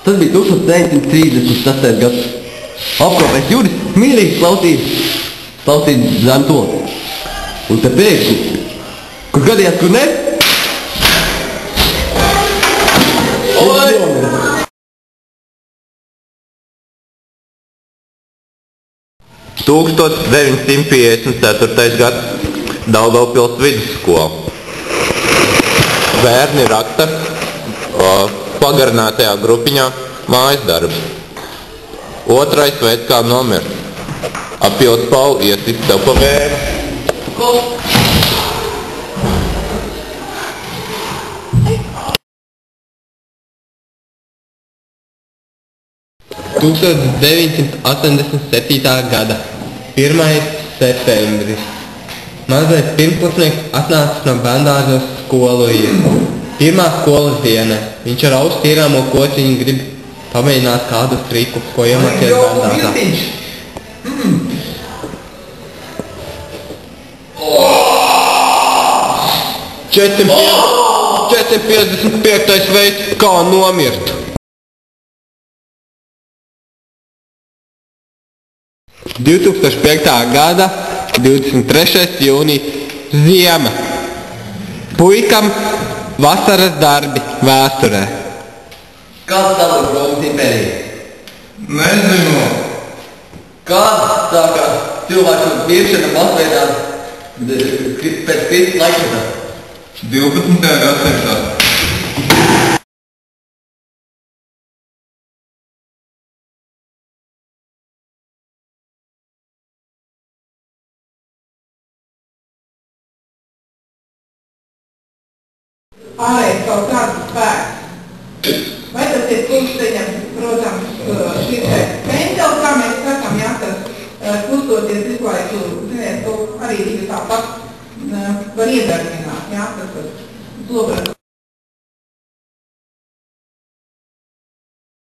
Tas bija 1936. gads. Apkopēs Juris mīlīgi klausīt zemto. Un te pēkšņi, kur gadījās, kur ne? Oi! 1954. gads Daugavpils vidusskola. Bērni raksta pagarinātajā grupiņā mājas darbs. Otrais veids, kā nomirt. Apjot palu, iesit tev pa vēru. 1987. gada 1. septembris. Mazais pirmklasnieks atnācis no bērndārza uz skolu iet. Pirmā skolas diena. Viņš ar austu tīrāmo kociņu grib pamēģināt kādu triku, ko iemācījies bērndārzā. 455. veids, kā nomirt. 2005. gada 23. jūnija ziema. Puikam vasaras darbi vēsturē. Kāds dabūja Romas impērija? Nezinu. Kāds sākās cilvēku miršana masveidā pēc Kristus laikmetā? 12. gadsimtā. Ārējais kaut kāds spēks. Vai tas ir klusteņam, protams, šis peņķels, kā mēs sakam, jā, tas klustoties visu laiku, ziniet, to arī tāpat var iedarbināt, jā, tas zobras